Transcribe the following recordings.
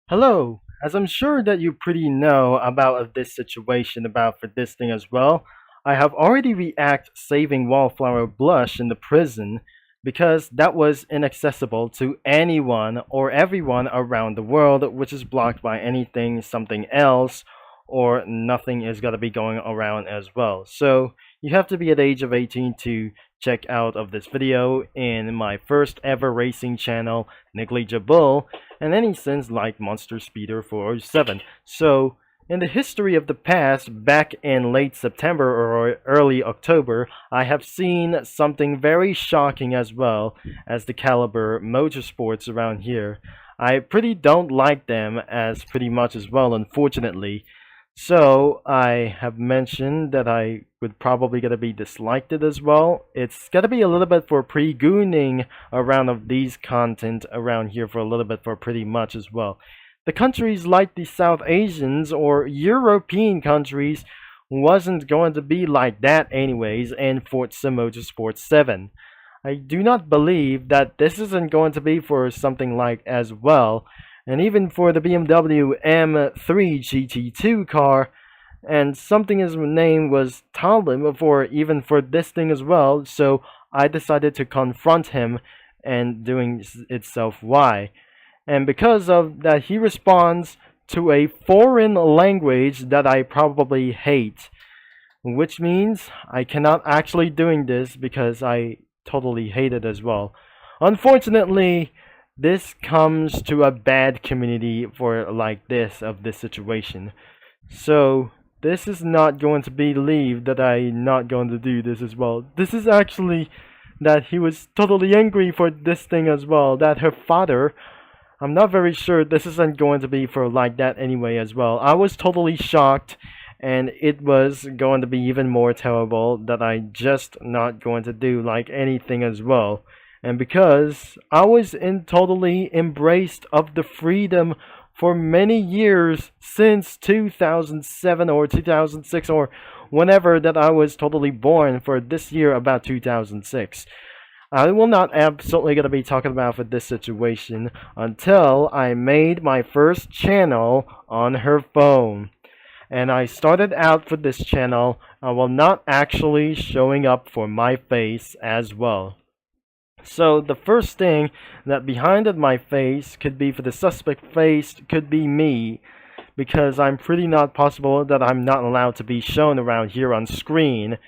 Hello, as I'm sure that you pretty know about this situation about for this thing as well, I have already react saving Wallflower blush in the prison because that was inaccessible to anyone or everyone around the world, which is blocked by anything, something else, or nothing is gonna be going around as well. So you have to be at the age of 18 to check out of this video in my first ever racing channel, NGLJABLE, and any sins like Monster Speeder 407. So, in the history of the past, back in late September or early October, I have seen something very shocking as well as the Caliber Motorsports around here. I pretty don't like them as pretty much as well, unfortunately. So I have mentioned that I would probably gonna be disliked it as well. It's gonna be a little bit for pre-gooning around of these content around here for a little bit for pretty much as well. The countries like the South Asians or European countries wasn't going to be like that anyways in Forza Motorsport 7. I do not believe that this isn't going to be for something like as well, and even for the BMW M3 GT2 car, and something his name was Talim for even for this thing as well, so I decided to confront him and doing itself why. And because of that, he responds to a foreign language that I probably hate, which means I cannot actually doing this because I totally hate it as well. Unfortunately, this comes to a bad community for like this of this situation. So this is not going to believe that I'm not going to do this as well. This is actually that he was totally angry for this thing as well. That her father, I'm not very sure this isn't going to be for like that anyway as well. I was totally shocked, and it was going to be even more terrible that I just not going to do like anything as well. And because I was in totally embraced of the freedom for many years since 2007 or 2006 or whenever that I was totally born for this year about 2006. I will not absolutely gonna be talking about for this situation until I made my first channel on her phone. And I started out for this channel, I will not actually showing up for my face as well. So the first thing that behind of my face could be for the suspect face could be me, because I'm pretty not possible that I'm not allowed to be shown around here on screen.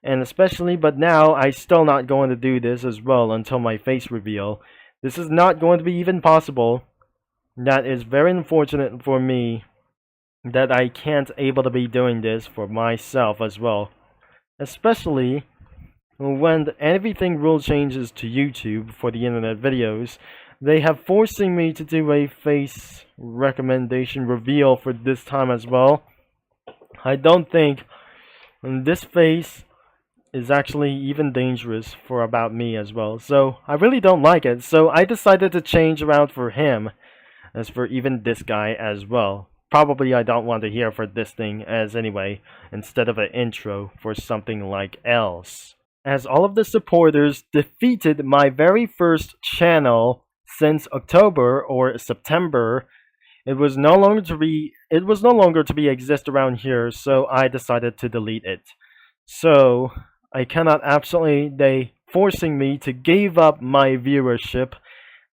And especially, but now I still not going to do this as well until my face reveal. This is not going to be even possible. That is very unfortunate for me that I can't able to be doing this for myself as well. Especially when everything rule changes to YouTube for the internet videos, they have forcing me to do a face recommendation reveal for this time as well. I don't think this face is actually even dangerous for about me as well, so I really don't like it. So I decided to change around for him as for even this guy as well. Probably I don't want to hear for this thing as anyway, instead of an intro for something like else. As all of the supporters defeated my very first channel since October or September, it was no longer to be exist around here, so I decided to delete it. So I cannot absolutely they forcing me to give up my viewership,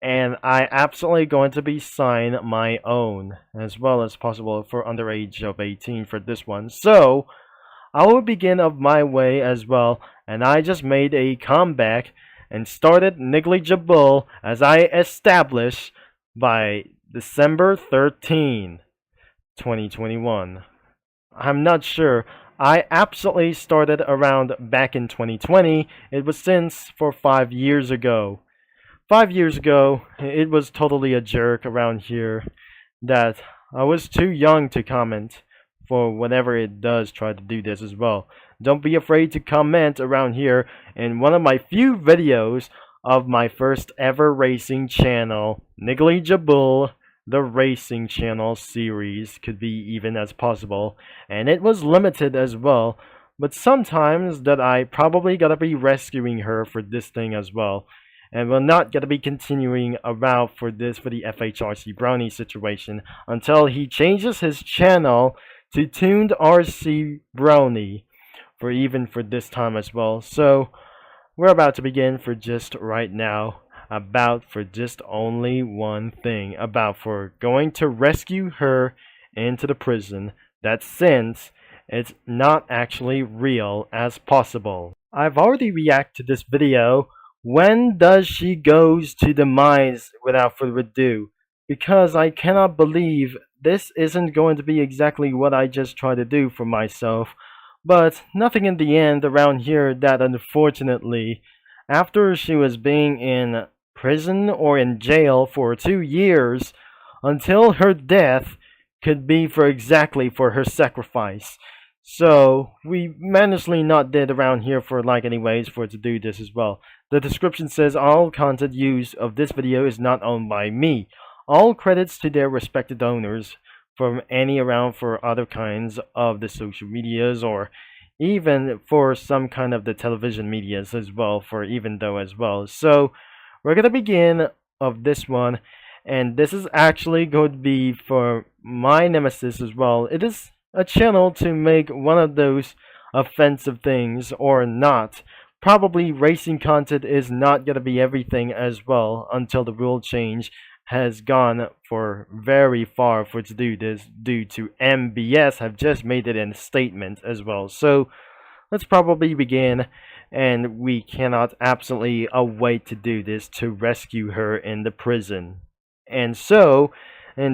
and I absolutely going to be sign my own as well as possible for under age of 18 for this one. So I will begin of my way as well, and I just made a comeback and started NGLJABLE as I established by December 13, 2021. I'm not sure. I absolutely started around back in 2020. It was since for 5 years ago. 5 years ago, it was totally a jerk around here that I was too young to comment for whenever it does try to do this as well. Don't be afraid to comment around here in one of my few videos of my first ever racing channel, NGLJABLE, the racing channel series could be even as possible, and it was limited as well, but sometimes that I probably gotta be rescuing her for this thing as well. and we're not gonna be continuing around for the FHRC Brownie situation until he changes his channel to Tuned RC Brownie for this time as well. So we're about to begin for just right now about for just only one thing about for going to rescue her into the prison that since it's not actually real as possible. I've already reacted to this video. When does she goes to the mines without further ado? Because I cannot believe this isn't going to be exactly what I just tried to do for myself. But nothing in the end around here that unfortunately, after she was being in prison or in jail for 2 years, until her death could be for exactly for her sacrifice. So we managedly not did around here for like anyways for to do this as well. The description says all content used of this video is not owned by me. All credits to their respected owners from any around for other kinds of the social medias or even for some kind of the television medias as well for even though as well. So we're gonna begin of this one, and this is actually going to be for my nemesis as well. It is a channel to make one of those offensive things or not. Probably racing content is not gonna be everything as well until the rule change has gone for very far for to do this due to MBS have just made it in a statement as well. So let's probably begin, and we cannot absolutely await to do this to rescue her in the prison. And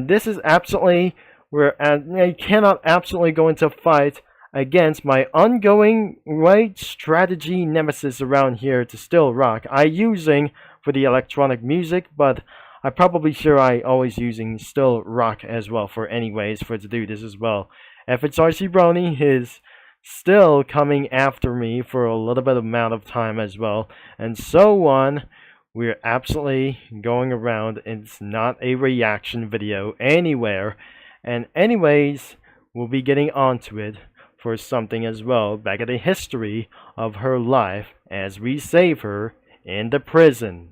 this is absolutely where I cannot absolutely go into fight against my ongoing right strategy nemesis around here to still rock. I using for the electronic music, but I probably sure I always using still rock as well for anyways for to do this as well. FHRC Brony is still coming after me for a little bit amount of time as well, and so on. We're absolutely going around. It's not a reaction video anywhere, and anyways we'll be getting onto it for something as well back at the history of her life as we save her in the prison.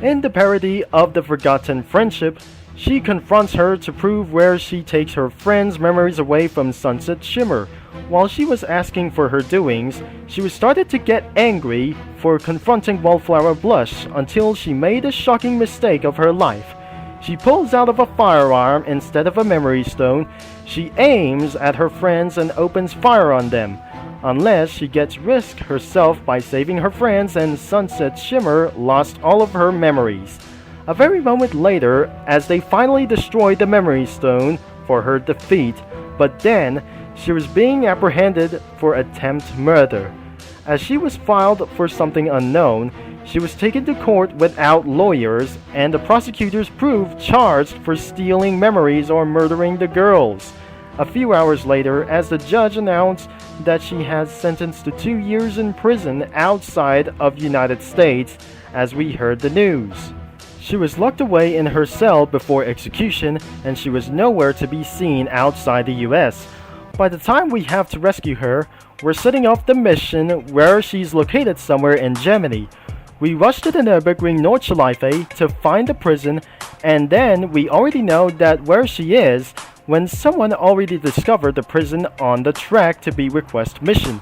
In the parody of the Forgotten Friendship, she confronts her to prove where she takes her friend's memories away from Sunset Shimmer. While she was asking for her doings, she was started to get angry for confronting Wallflower Blush until she made a shocking mistake of her life. She pulls out of a firearm instead of a memory stone. She aims at her friends and opens fire on them. Unless she gets risked herself by saving her friends, and Sunset Shimmer lost all of her memories. A very moment later, as they finally destroy the memory stone for her defeat, but then she was being apprehended for attempt murder. As she was filed for something unknown, she was taken to court without lawyers, and the prosecutors proved charged for stealing memories or murdering the girls. A few hours later, as the judge announced that she has sentenced to 2 years in prison outside of United States, as we heard the news. She was locked away in her cell before execution, and she was nowhere to be seen outside the US. By the time we have to rescue her, we're setting off the mission where she's located somewhere in Germany. We rush to the Nürburgring Nordschleife to find the prison, and then we already know that where she is when someone already discovered the prison on the track to be request mission.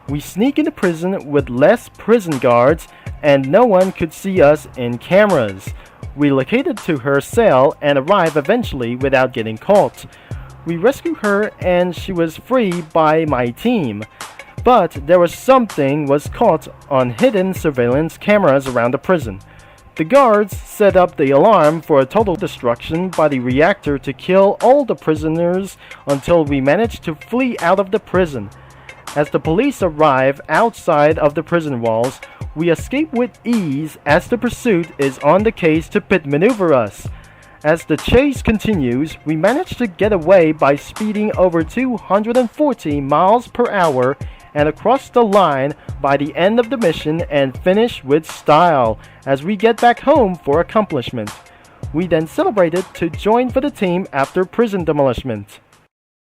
We sneak into prison with less prison guards, and no one could see us in cameras. We located to her cell and arrive eventually without getting caught. We rescue her and she was free by my team. But there was something was caught on hidden surveillance cameras around the prison. The guards set up the alarm for a total destruction by the reactor to kill all the prisoners until we managed to flee out of the prison. As the police arrive outside of the prison walls, we escape with ease as the pursuit is on the case to pit maneuver us. As the chase continues, we manage to get away by speeding over 240 miles per hour and across the line by the end of the mission and finish with style as we get back home for accomplishment. We then celebrated to join for the team after prison demolishment.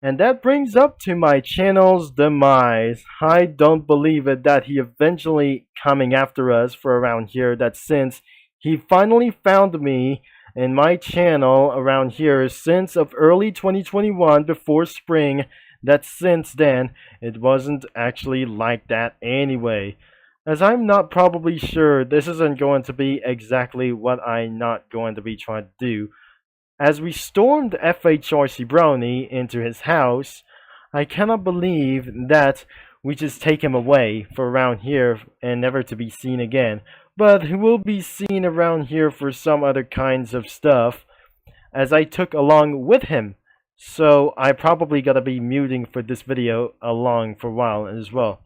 And that brings up to my channel's demise. I don't believe it that he eventually coming after us for around here, that since He finally found me in my channel around here since of early 2021 before spring, that since then it wasn't actually like that anyway. As I'm not probably sure this isn't going to be exactly what I'm not going to be trying to do. As we stormed FHRC Brownie into his house, I cannot believe that we just take him away for around here and never to be seen again. But he will be seen around here for some other kinds of stuff, as I took along with him. So I probably gotta be muting for this video along for a while as well.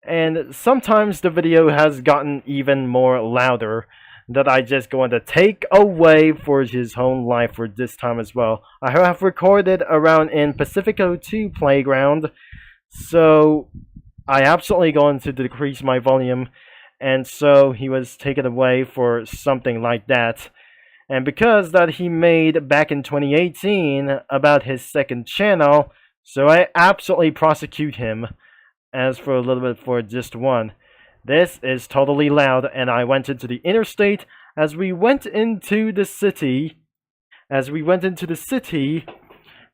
And sometimes the video has gotten even more louder that I just going to take away for his home life for this time as well. I have recorded around in Pacifico 2 Playground, so I absolutely going to decrease my volume, and so he was taken away for something like that. And because that he made back in 2018 about his second channel, so I absolutely prosecute him as for a little bit for just one. This is totally loud, and I went into the interstate. As we went into the city,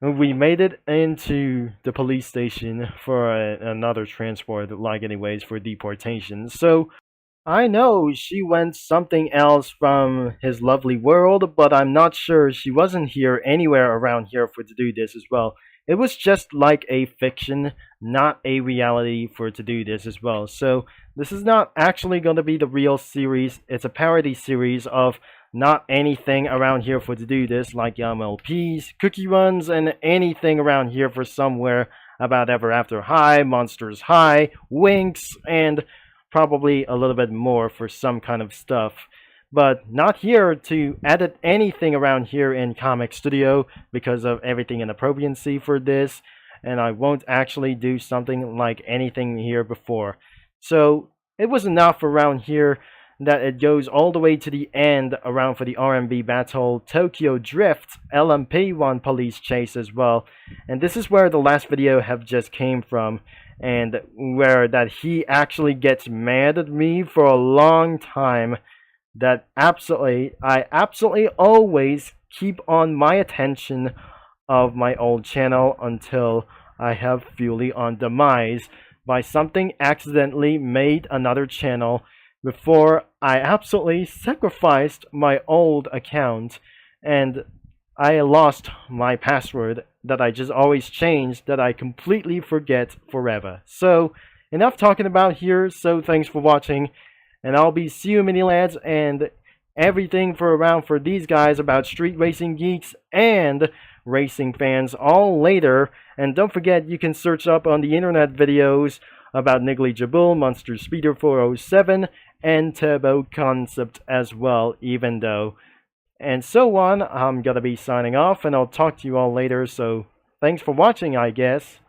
we made it into the police station for another transport, like anyways, for deportation. So I know she went something else from his lovely world, but I'm not sure she wasn't here anywhere around here for to do this as well. It was just like a fiction, not a reality for to do this as well. So this is not actually going to be the real series. It's a parody series of not anything around here for to do this, like MLPs, cookie runs, and anything around here for somewhere about Ever After High, Monsters High, Winx, and probably a little bit more for some kind of stuff. But not here to edit anything around here in Comic Studio because of everything inappropriacy for this, and I won't actually do something like anything here before. So it was enough around here that it goes all the way to the end around for the RMB Battle, Tokyo Drift, LMP1 Police Chase as well. And this is where the last video have just came from, and where that he actually gets mad at me for a long time. That I absolutely always keep on my attention of my old channel until I have fully on demise by something accidentally made another channel before I absolutely sacrificed my old account, and I lost my password that I just always change, that I completely forget forever. So enough talking about here, so thanks for watching. And I'll be see you mini lads and everything for around for these guys about street racing geeks and racing fans all later. And don't forget, you can search up on the internet videos about NGLJABLE, Monster Speeder 407, and Turbo Concept as well, even though. And so on, I'm gonna be signing off, and I'll talk to you all later, so thanks for watching, I guess.